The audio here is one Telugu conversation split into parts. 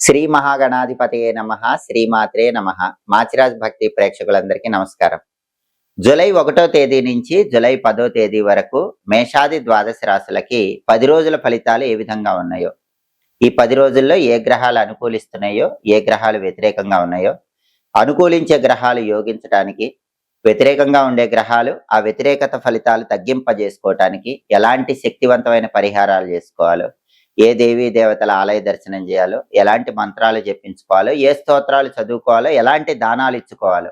శ్రీ మహాగణాధిపతయే నమః. శ్రీమాత్రే నమః. మాచిరాజ్ భక్తి ప్రేక్షకులందరికీ నమస్కారం. జూలై 1వ తేదీ నుంచి జూలై 10వ తేదీ వరకు మేషాది ద్వాదశ రాశులకి 10 రోజుల ఫలితాలు ఏ విధంగా ఉన్నాయో, ఈ 10 రోజుల్లో ఏ గ్రహాలు అనుకూలిస్తున్నాయో, ఏ గ్రహాలు వ్యతిరేకంగా ఉన్నాయో, అనుకూలించే గ్రహాలు యోగించడానికి, వ్యతిరేకంగా ఉండే గ్రహాలు ఆ వ్యతిరేకత ఫలితాలు తగ్గింపజేసుకోవటానికి ఎలాంటి శక్తివంతమైన పరిహారాలు చేసుకోవాలో, ఏ దేవీ దేవతల ఆలయ దర్శనం చేయాలో, ఎలాంటి మంత్రాలు జపించుకోవాలో, ఏ స్తోత్రాలు చదువుకోవాలో, ఎలాంటి దానాలు ఇచ్చుకోవాలో,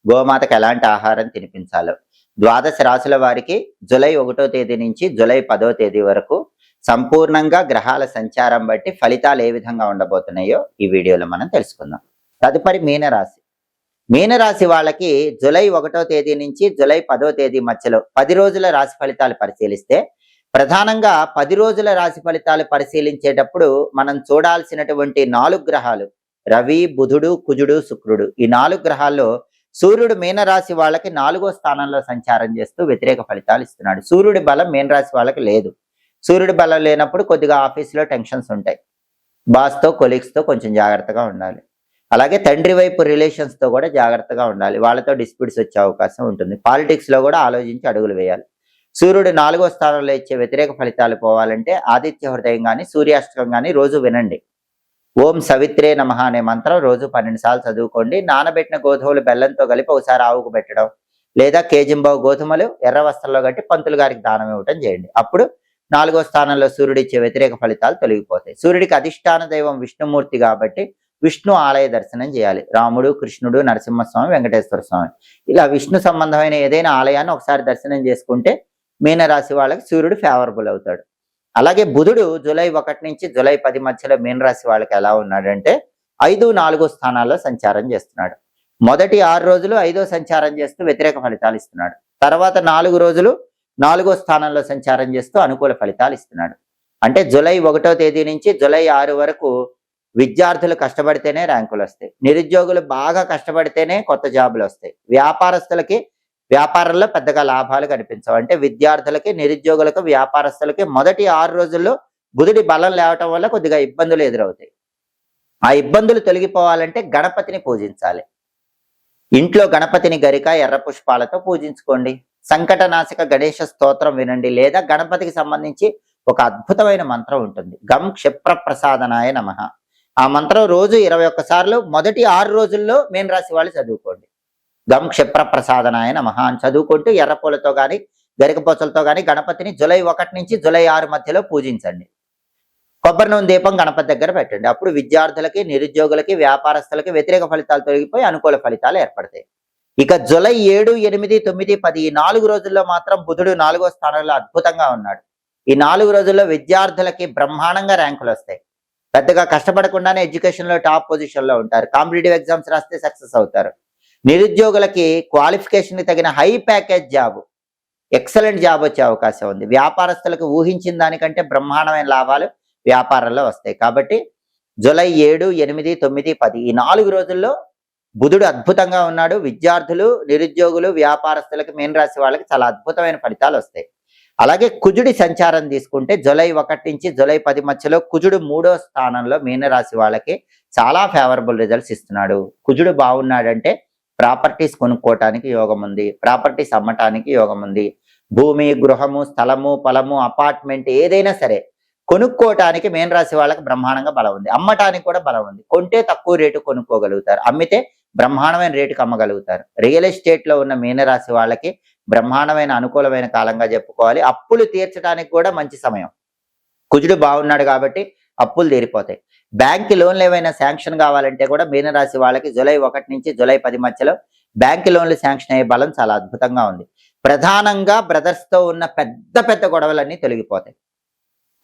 గోమాతకు ఎలాంటి ఆహారం తినిపించాలో, ద్వాదశ రాశుల వారికి జూలై 1వ తేదీ నుంచి జూలై 10వ తేదీ వరకు సంపూర్ణంగా గ్రహాల సంచారం బట్టి ఫలితాలు ఏ విధంగా ఉండబోతున్నాయో ఈ వీడియోలో మనం తెలుసుకుందాం. తదుపరి మీనరాశి. మీనరాశి వాళ్ళకి జూలై 1వ తేదీ నుంచి జూలై 10వ తేదీ మధ్యలో 10 రోజుల రాశి ఫలితాలు పరిశీలిస్తే, ప్రధానంగా 10 రోజుల రాశి ఫలితాలు పరిశీలించేటప్పుడు మనం చూడాల్సినటువంటి 4 గ్రహాలు రవి, బుధుడు, కుజుడు, శుక్రుడు. ఈ 4 గ్రహాల్లో సూర్యుడు మీనరాశి వాళ్ళకి 4వ స్థానంలో సంచారం చేస్తూ వ్యతిరేక ఫలితాలు ఇస్తున్నాడు. సూర్యుడి బలం మీనరాశి వాళ్ళకి లేదు. సూర్యుడి బలం లేనప్పుడు కొద్దిగా ఆఫీసులో టెన్షన్స్ ఉంటాయి. బాస్తో, కొలీగ్స్తో కొంచెం జాగ్రత్తగా ఉండాలి. అలాగే తండ్రి వైపు రిలేషన్స్తో కూడా జాగ్రత్తగా ఉండాలి. వాళ్ళతో డిస్ప్యూట్స్ వచ్చే అవకాశం ఉంటుంది. పాలిటిక్స్లో కూడా ఆలోచించి అడుగులు వేయాలి. సూర్యుడు 4వ స్థానంలో ఇచ్చే వ్యతిరేక ఫలితాలు పోవాలంటే ఆదిత్య హృదయం కానీ, సూర్యాష్టకం కానీ రోజు వినండి. ఓం సవిత్రే నమః అనే మంత్రం రోజు 12 సార్లు చదువుకోండి. నానబెట్టిన గోధుమలు బెల్లంతో కలిపి ఒకసారి ఆవుకు పెట్టడం, లేదా కేజింబావు గోధుమలు ఎర్ర వస్త్రంలో కట్టి పంతులు గారికి దానం ఇవ్వటం చేయండి. అప్పుడు 4వ స్థానంలో సూర్యుడు ఇచ్చే వ్యతిరేక ఫలితాలు తొలగిపోతాయి. సూర్యుడికి అధిష్టాన దైవం విష్ణుమూర్తి కాబట్టి విష్ణు ఆలయ దర్శనం చేయాలి. రాముడు, కృష్ణుడు, నరసింహస్వామి, వెంకటేశ్వర స్వామి, ఇలా విష్ణు సంబంధమైన ఏదైనా ఆలయాన్ని ఒకసారి దర్శనం చేసుకుంటే మీనరాశి వాళ్ళకి సూర్యుడు ఫేవరబుల్ అవుతాడు. అలాగే బుధుడు జూలై 1 నుంచి జూలై 10 మధ్యలో మీనరాశి వాళ్ళకి ఎలా ఉన్నాడంటే 5, 4 స్థానాల్లో సంచారం చేస్తున్నాడు. మొదటి 6 రోజులు 5వ సంచారం చేస్తూ వ్యతిరేక ఫలితాలు ఇస్తున్నాడు. తర్వాత 4 రోజులు 4వ స్థానంలో సంచారం చేస్తూ అనుకూల ఫలితాలు ఇస్తున్నాడు. అంటే జూలై 1వ తేదీ నుంచి జూలై 6 వరకు విద్యార్థులు కష్టపడితేనే ర్యాంకులు వస్తాయి. నిరుద్యోగులు బాగా కష్టపడితేనే కొత్త జాబులు వస్తాయి. వ్యాపారస్తులకి వ్యాపారంలో పెద్దగా లాభాలు కనిపించవు. అంటే విద్యార్థులకి, నిరుద్యోగులకు, వ్యాపారస్తులకి మొదటి 6 రోజుల్లో బుధుడి బలం లేవటం వల్ల కొద్దిగా ఇబ్బందులు ఎదురవుతాయి. ఆ ఇబ్బందులు తొలగిపోవాలంటే గణపతిని పూజించాలి. ఇంట్లో గణపతిని గరిక, ఎర్ర పుష్పాలతో పూజించుకోండి. సంకటనాశక గణేశ స్తోత్రం వినండి, లేదా గణపతికి సంబంధించి ఒక అద్భుతమైన మంత్రం ఉంటుంది, గం క్షిప్ర ప్రసాదనాయ నమః. ఆ మంత్రం రోజు 21 సార్లు మొదటి 6 రోజుల్లో మీనరాశి వాళ్ళు చదువుకోండి. గం క్షిప్ర ప్రసాదనాయ నమః అని చదువుకుంటూ ఎర్రపూలతో కానీ, గరికపోచలతో కానీ గణపతిని జూలై 1 నుంచి జూలై 6 మధ్యలో పూజించండి. కొబ్బరి నూనె దీపం గణపతి దగ్గర పెట్టండి. అప్పుడు విద్యార్థులకి, నిరుద్యోగులకి, వ్యాపారస్తులకి వ్యతిరేక ఫలితాలు తొలగిపోయి అనుకూల ఫలితాలు ఏర్పడతాయి. ఇక జూలై 7, 8, 9, 10 ఈ 4 రోజుల్లో మాత్రం బుధుడు 4వ స్థానంలో అద్భుతంగా ఉన్నాడు. ఈ 4 రోజుల్లో విద్యార్థులకి బ్రహ్మాండంగా ర్యాంకులు వస్తాయి. పెద్దగా కష్టపడకుండానే ఎడ్యుకేషన్లో టాప్ పొజిషన్లో ఉంటారు. కాంపిటేటివ్ ఎగ్జామ్స్ రాస్తే సక్సెస్ అవుతారు. నిరుద్యోగులకి క్వాలిఫికేషన్కి తగిన high package job, excellent job వచ్చే అవకాశం ఉంది. వ్యాపారస్తులకు ఊహించిన దానికంటే బ్రహ్మాండమైన లాభాలు వ్యాపారంలో వస్తాయి. కాబట్టి జూలై 7, 8, 9, 10 ఈ 4 రోజుల్లో బుధుడు అద్భుతంగా ఉన్నాడు. విద్యార్థులు, నిరుద్యోగులు, వ్యాపారస్తులకు, మీనరాశి వాళ్ళకి చాలా అద్భుతమైన ఫలితాలు వస్తాయి. అలాగే కుజుడి సంచారం తీసుకుంటే జూలై 1 నుంచి జూలై 10 మధ్యలో కుజుడు 3వ స్థానంలో మీనరాశి వాళ్ళకి చాలా ఫేవరబుల్ రిజల్ట్స్ ఇస్తున్నాడు. కుజుడు బాగున్నాడంటే ప్రాపర్టీస్ కొనుక్కోవటానికి యోగం ఉంది, ప్రాపర్టీస్ అమ్మటానికి యోగం ఉంది. భూమి, గృహము, స్థలము, పొలము, అపార్ట్మెంట్ ఏదైనా సరే కొనుక్కోవటానికి మీనరాశి వాళ్ళకి బ్రహ్మాండంగా బలం ఉంది. అమ్మటానికి కూడా బలం ఉంది. కొంటే తక్కువ రేటు కొనుక్కోగలుగుతారు, అమ్మితే బ్రహ్మాండమైన రేటుకి అమ్మగలుగుతారు. రియల్ ఎస్టేట్లో ఉన్న మీనరాశి వాళ్ళకి బ్రహ్మాండమైన అనుకూలమైన కాలంగా చెప్పుకోవాలి. అప్పులు తీర్చడానికి కూడా మంచి సమయం. కుజుడు బాగున్నాడు కాబట్టి అప్పులు తీరిపోతాయి. బ్యాంక్ లోన్లు ఏవైనా శాంక్షన్ కావాలంటే కూడా మీనరాశి వాళ్ళకి జూలై 1 నుంచి జూలై 10 మధ్యలో బ్యాంక్ లోన్లు శాంక్షన్ అయ్యే బలం చాలా అద్భుతంగా ఉంది. ప్రధానంగా బ్రదర్స్తో ఉన్న పెద్ద పెద్ద గొడవలన్నీ తొలగిపోతాయి.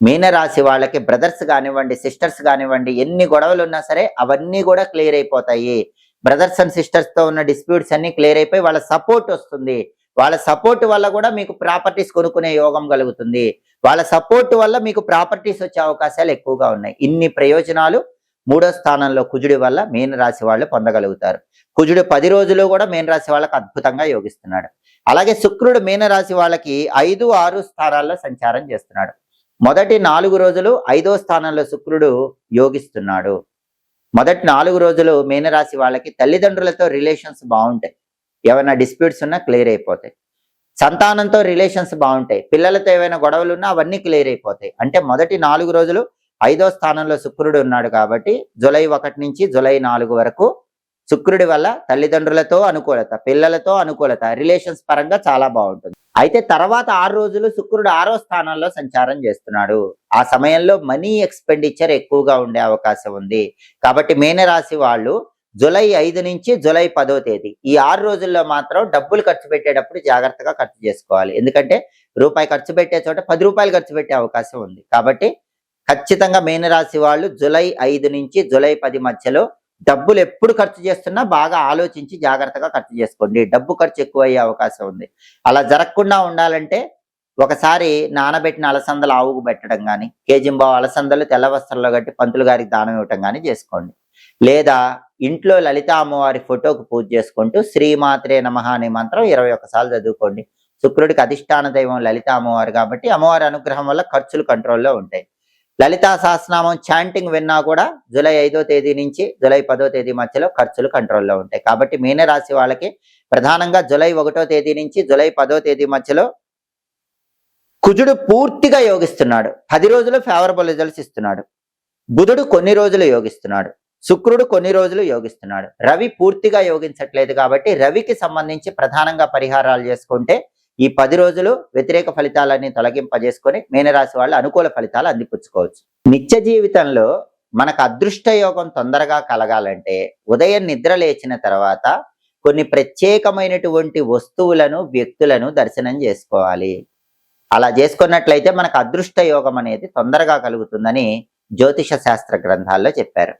మీనరాశి వాళ్ళకి బ్రదర్స్ కానివ్వండి, సిస్టర్స్ కానివ్వండి, ఎన్ని గొడవలు ఉన్నా సరే అవన్నీ కూడా క్లియర్ అయిపోతాయి. బ్రదర్స్ అండ్ సిస్టర్స్తో ఉన్న డిస్ప్యూట్స్ అన్ని క్లియర్ అయిపోయి వాళ్ళ సపోర్ట్ వస్తుంది. వాళ్ళ సపోర్ట్ వల్ల కూడా మీకు ప్రాపర్టీస్ కొనుక్కునే యోగం కలుగుతుంది. వాళ్ళ సపోర్ట్ వల్ల మీకు ప్రాపర్టీస్ వచ్చే అవకాశాలు ఎక్కువగా ఉన్నాయి. ఇన్ని ప్రయోజనాలు 3వ స్థానంలో కుజుడి వల్ల మీనరాశి వాళ్ళు పొందగలుగుతారు. కుజుడు 10 రోజులు కూడా మీనరాశి వాళ్ళకి అద్భుతంగా యోగిస్తున్నాడు. అలాగే శుక్రుడు మీనరాశి వాళ్ళకి 5, 6 స్థానాల్లో సంచారం చేస్తున్నాడు. మొదటి 4 రోజులు 5వ స్థానంలో శుక్రుడు యోగిస్తున్నాడు. మొదటి 4 రోజులు మీనరాశి వాళ్ళకి తల్లిదండ్రులతో రిలేషన్స్ బాగుంటాయి. ఏమైనా డిస్ప్యూట్స్ ఉన్నా క్లియర్ అయిపోతాయి. సంతానంతో రిలేషన్స్ బాగుంటాయి. పిల్లలతో ఏవైనా గొడవలు ఉన్నా అవన్నీ క్లియర్ అయిపోతాయి. అంటే మొదటి 4 రోజులు 5వ స్థానంలో శుక్రుడు ఉన్నాడు కాబట్టి జూలై 1 నుంచి జూలై 4 వరకు శుక్రుడి వల్ల తల్లిదండ్రులతో అనుకూలత, పిల్లలతో అనుకూలత, రిలేషన్స్ పరంగా చాలా బాగుంటుంది. అయితే తర్వాత 6 రోజులు శుక్రుడు 6వ స్థానంలో సంచారం చేస్తున్నాడు. ఆ సమయంలో మనీ ఎక్స్పెండిచర్ ఎక్కువగా ఉండే అవకాశం ఉంది. కాబట్టి మీనరాశి వాళ్ళు జూలై 5 నుంచి జూలై 10వ తేదీ ఈ 6 రోజుల్లో మాత్రం డబ్బులు ఖర్చు పెట్టేటప్పుడు జాగ్రత్తగా ఖర్చు చేసుకోవాలి. ఎందుకంటే రూపాయి ఖర్చు పెట్టే చోట 10 రూపాయలు ఖర్చు పెట్టే అవకాశం ఉంది. కాబట్టి ఖచ్చితంగా మీనరాశి వాళ్ళు జూలై 5 నుంచి జూలై 10 మధ్యలో డబ్బులు ఎప్పుడు ఖర్చు చేస్తున్నా బాగా ఆలోచించి జాగ్రత్తగా ఖర్చు చేసుకోండి. డబ్బు ఖర్చు ఎక్కువ అయ్యే అవకాశం ఉంది. అలా జరగకుండా ఉండాలంటే ఒకసారి నానబెట్టిన అలసందలు ఆవుకు పెట్టడం కానీ, కేజింబావు అలసందలు తెల్ల వస్త్రంలో కట్టి పంతులు గారికి దానం ఇవ్వటం కానీ చేసుకోండి. లేదా ఇంట్లో లలిత అమ్మవారి ఫోటోకు పూజ చేసుకుంటూ శ్రీమాత్రే నమః అనే మంత్రం 21 సార్లు చదువుకోండి. శుక్రుడికి అధిష్టాన దైవం లలిత అమ్మవారు కాబట్టి అమ్మవారి అనుగ్రహం వల్ల ఖర్చులు కంట్రోల్లో ఉంటాయి. లలితా సహస్రనామం చాంటింగ్ విన్నా కూడా జూలై 5వ తేదీ నుంచి జూలై 10వ తేదీ మధ్యలో ఖర్చులు కంట్రోల్లో ఉంటాయి. కాబట్టి మీనరాశి వాళ్ళకి ప్రధానంగా జూలై 1వ తేదీ నుంచి జూలై 10వ తేదీ మధ్యలో కుజుడు పూర్తిగా యోగిస్తున్నాడు. 10 రోజులు ఫేవరబుల్ రిజల్ట్స్ ఇస్తున్నాడు. బుధుడు కొన్ని రోజులు యోగిస్తున్నాడు. శుక్రుడు కొన్ని రోజులు యోగిస్తున్నాడు. రవి పూర్తిగా యోగించట్లేదు కాబట్టి రవికి సంబంధించి ప్రధానంగా పరిహారాలు చేసుకుంటే ఈ 10 రోజులు వ్యతిరేక ఫలితాలన్నీ తొలగింపజేసుకొని మీనరాశి వాళ్ళు అనుకూల ఫలితాలు అందిపుచ్చుకోవచ్చు. నిత్య జీవితంలో మనకు అదృష్ట యోగం తొందరగా కలగాలంటే ఉదయం నిద్ర లేచిన తర్వాత కొన్ని ప్రత్యేకమైనటువంటి వస్తువులను, వ్యక్తులను దర్శనం చేసుకోవాలి. అలా చేసుకున్నట్లయితే మనకు అదృష్ట యోగం అనేది తొందరగా కలుగుతుందని జ్యోతిష శాస్త్ర గ్రంథాల్లో చెప్పారు.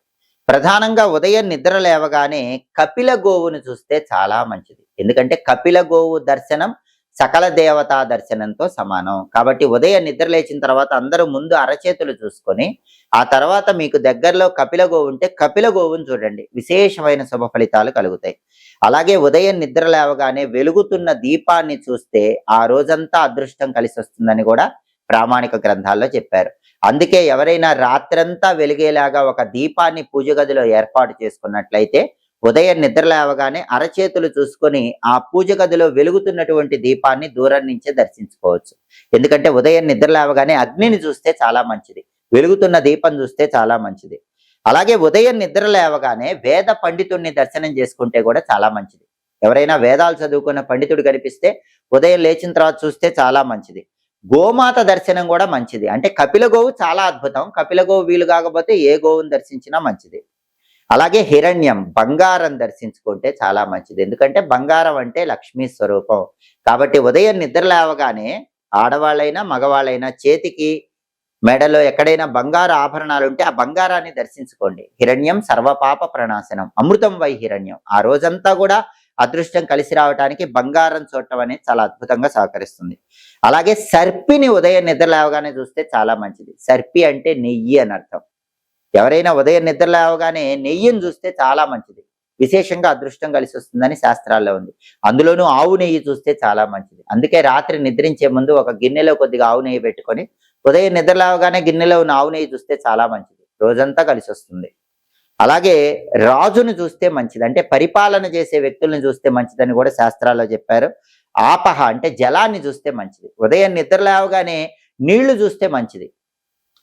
ప్రధానంగా ఉదయం నిద్ర లేవగానే కపిల గోవును చూస్తే చాలా మంచిది. ఎందుకంటే కపిల గోవు దర్శనం సకల దేవతా దర్శనంతో సమానం. కాబట్టి ఉదయం నిద్ర లేచిన తర్వాత అందరూ ముందు అరచేతులు చూసుకొని ఆ తర్వాత మీకు దగ్గరలో కపిల గోవు ఉంటే కపిల గోవును చూడండి. విశేషమైన శుభ ఫలితాలు కలుగుతాయి. అలాగే ఉదయం నిద్ర లేవగానే వెలుగుతున్న దీపాన్ని చూస్తే ఆ రోజంతా అదృష్టం కలిసి వస్తుందని కూడా ప్రామాణిక గ్రంథాల్లో చెప్పారు. అందుకే ఎవరైనా రాత్రంతా వెలిగేలాగా ఒక దీపాన్ని పూజ గదిలో ఏర్పాటు చేసుకున్నట్లయితే ఉదయం నిద్ర లేవగానే అరచేతులు చూసుకొని ఆ పూజ గదిలో వెలుగుతున్నటువంటి దీపాన్ని దూరం నుంచే దర్శించుకోవచ్చు. ఎందుకంటే ఉదయం నిద్ర లేవగానే అగ్నిని చూస్తే చాలా మంచిది, వెలుగుతున్న దీపం చూస్తే చాలా మంచిది. అలాగే ఉదయం నిద్ర లేవగానే వేద పండితుడిని దర్శనం చేసుకుంటే కూడా చాలా మంచిది. ఎవరైనా వేదాలు చదువుకున్న పండితుడు కనిపిస్తే ఉదయం లేచిన తర్వాత చూస్తే చాలా మంచిది. గోమాత దర్శనం కూడా మంచిది. అంటే కపిల గోవు చాలా అద్భుతం. కపిల గోవు వీలు కాకపోతే ఏ గోవును దర్శించినా మంచిది. అలాగే హిరణ్యం, బంగారం దర్శించుకుంటే చాలా మంచిది. ఎందుకంటే బంగారం అంటే లక్ష్మీ స్వరూపం. కాబట్టి ఉదయం నిద్ర లేవగానే ఆడవాళ్ళైనా మగవాళ్ళైనా చేతికి, మెడలో ఎక్కడైనా బంగారు ఆభరణాలు ఉంటే ఆ బంగారాన్ని దర్శించుకోండి. హిరణ్యం సర్వపాప ప్రణాశనం, అమృతం వై హిరణ్యం. ఆ రోజంతా కూడా అదృష్టం కలిసి రావడానికి బంగారం చూడటం అనేది చాలా అద్భుతంగా సహకరిస్తుంది. అలాగే సర్పిని ఉదయం నిద్ర లేవగానే చూస్తే చాలా మంచిది. సర్పి అంటే నెయ్యి అని అర్థం. ఎవరైనా ఉదయం నిద్ర లేవగానే నెయ్యిని చూస్తే చాలా మంచిది. విశేషంగా అదృష్టం కలిసి వస్తుందని శాస్త్రాల్లో ఉంది. అందులోనూ ఆవు నెయ్యి చూస్తే చాలా మంచిది. అందుకే రాత్రి నిద్రించే ముందు ఒక గిన్నెలో కొద్దిగా ఆవు నెయ్యి పెట్టుకొని ఉదయం నిద్ర లేవగానే గిన్నెలో ఉన్న ఆవు నెయ్యి చూస్తే చాలా మంచిది. రోజంతా కలిసి వస్తుంది. అలాగే రాజును చూస్తే మంచిది. అంటే పరిపాలన చేసే వ్యక్తులను చూస్తే మంచిదని కూడా శాస్త్రాల్లో చెప్పారు. ఆపహ అంటే జలాన్ని చూస్తే మంచిది. ఉదయం నిద్ర లేవగానే నీళ్లు చూస్తే మంచిది.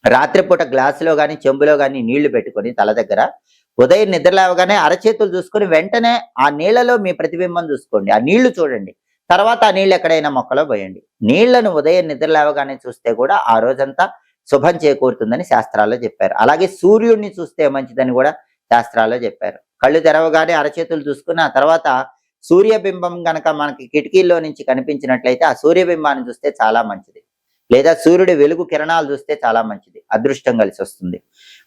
రాత్రిపూట గ్లాసులో కానీ చెంబులో కానీ నీళ్లు పెట్టుకొని తల దగ్గర ఉదయం నిద్ర లేవగానే అరచేతులు చూసుకొని వెంటనే ఆ నీళ్లలో మీ ప్రతిబింబం చూసుకోండి. ఆ నీళ్లు చూడండి. తర్వాత ఆ నీళ్ళు ఎక్కడైనా మొక్కలో పోయండి. నీళ్లను ఉదయం నిద్ర లేవగానే చూస్తే కూడా ఆ రోజంతా శుభం చేకూరుతుందని శాస్త్రాల్లో చెప్పారు. అలాగే సూర్యుడిని చూస్తే మంచిదని కూడా శాస్త్రాల్లో చెప్పారు. కళ్ళు తెరవగానే అరచేతులు చూసుకుని ఆ తర్వాత సూర్యబింబం గనక మనకి కిటికీల్లో నుంచి కనిపించినట్లయితే ఆ సూర్యబింబాన్ని చూస్తే చాలా మంచిది. లేదా సూర్యుడి వెలుగు కిరణాలు చూస్తే చాలా మంచిది. అదృష్టం కలిసి వస్తుంది.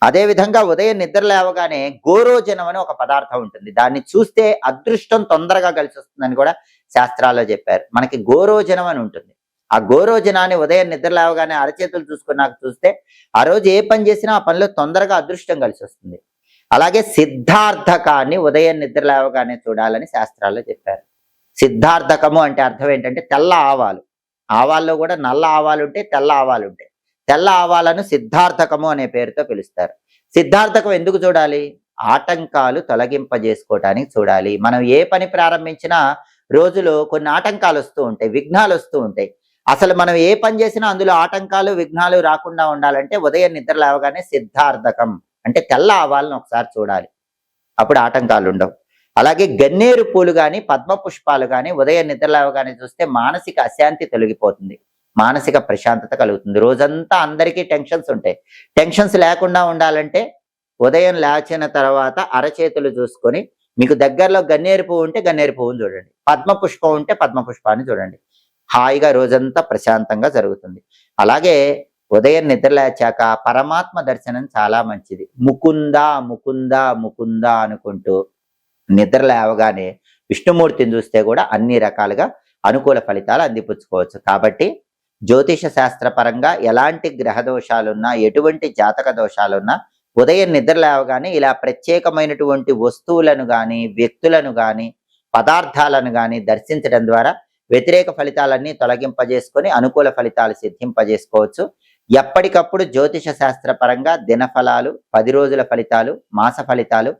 అదే విధంగా ఉదయం నిద్ర లేవగానే గోరోజనం అని ఒక పదార్థం ఉంటుంది. దాన్ని చూస్తే అదృష్టం తొందరగా కలిసి వస్తుందని కూడా శాస్త్రాల్లో చెప్పారు. మనకి గోరోజనం అని ఉంటుంది. ఆ గోరోజనాన్ని ఉదయం నిద్ర లేవగానే అరచేతులు చూసుకున్నాక చూస్తే ఆ రోజు ఏ పని చేసినా ఆ పనిలో తొందరగా అదృష్టం కలిసి వస్తుంది. అలాగే సిద్ధార్థకాన్ని ఉదయం నిద్ర లేవగానే చూడాలని శాస్త్రాల్లో చెప్పారు. సిద్ధార్థకము అంటే అర్థం ఏంటంటే తెల్ల ఆవాలు. ఆవాల్లో కూడా నల్ల ఆవాలు ఉంటాయి, తెల్ల ఆవాలు ఉంటాయి. తెల్ల ఆవాలను సిద్ధార్థకము అనే పేరుతో పిలుస్తారు. సిద్ధార్థకం ఎందుకు చూడాలి? ఆటంకాలు తొలగింపజేసుకోవటానికి చూడాలి. మనం ఏ పని ప్రారంభించినా రోజులో కొన్ని ఆటంకాలు వస్తూ ఉంటాయి, విఘ్నాలు వస్తూ ఉంటాయి. అసలు మనం ఏ పని చేసినా అందులో ఆటంకాలు విఘ్నాలు రాకుండా ఉండాలంటే ఉదయం నిద్ర లేవగానే సిద్ధార్థకం అంటే తెల్ల ఆవాలను ఒకసారి చూడాలి, అప్పుడు ఆటంకాలు ఉండవు. అలాగే గన్నేరు పూలు కానీ పద్మ పుష్పాలు కానీ ఉదయం నిద్ర లేవగానే చూస్తే మానసిక అశాంతి తొలగిపోతుంది, మానసిక ప్రశాంతత కలుగుతుంది. రోజంతా అందరికీ టెన్షన్స్ ఉంటాయి. టెన్షన్స్ లేకుండా ఉండాలంటే ఉదయం లేచిన తర్వాత అరచేతులు చూసుకొని మీకు దగ్గరలో గన్నేరు పువ్వు ఉంటే గన్నేరు పువ్వుని చూడండి, పద్మ పుష్పం ఉంటే పద్మ పుష్పాన్ని చూడండి. హాయిగా రోజంతా ప్రశాంతంగా జరుగుతుంది. అలాగే ఉదయం నిద్ర లేచాక పరమాత్మ దర్శనం చాలా మంచిది. ముకుంద ముకుంద ముకుంద అనుకుంటూ నిద్ర లేవగానే విష్ణుమూర్తిని చూస్తే కూడా అన్ని రకాలుగా అనుకూల ఫలితాలు అందిపుచ్చుకోవచ్చు. కాబట్టి జ్యోతిష శాస్త్ర పరంగా ఎలాంటి గ్రహ దోషాలున్నా, ఎటువంటి జాతక దోషాలున్నా ఉదయం నిద్ర లేవగానే ఇలా ప్రత్యేకమైనటువంటి వస్తువులను కానీ, వ్యక్తులను కానీ, పదార్థాలను కానీ దర్శించడం ద్వారా వ్యతిరేక ఫలితాలన్నీ తొలగింపజేసుకొని అనుకూల ఫలితాలు సిద్ధింపజేసుకోవచ్చు. ఎప్పటికప్పుడు జ్యోతిష శాస్త్ర పరంగా దినఫలాలు, 10 రోజుల ఫలితాలు, మాస ఫలితాలు,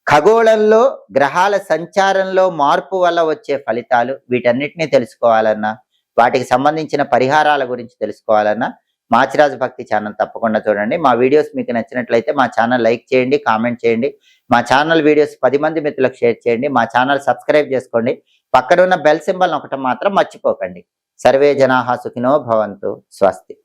ఖగోళంలో గ్రహాల సంచారంలో మార్పు వల్ల వచ్చే ఫలితాలు, వీటన్నిటినీ తెలుసుకోవాలన్నా, వాటికి సంబంధించిన పరిహారాల గురించి తెలుసుకోవాలన్నా మాచిరాజు భక్తి ఛానల్ తప్పకుండా చూడండి. మా వీడియోస్ మీకు నచ్చినట్లయితే మా ఛానల్ లైక్ చేయండి, కామెంట్ చేయండి. మా ఛానల్ వీడియోస్ 10 మంది మిత్రులకు షేర్ చేయండి. మా ఛానల్ సబ్స్క్రైబ్ చేసుకోండి. పక్కన ఉన్న బెల్ సింబల్ నొక్కటం మాత్రం మర్చిపోకండి. సర్వే జనాః సుఖినో భవంతు. స్వస్తి.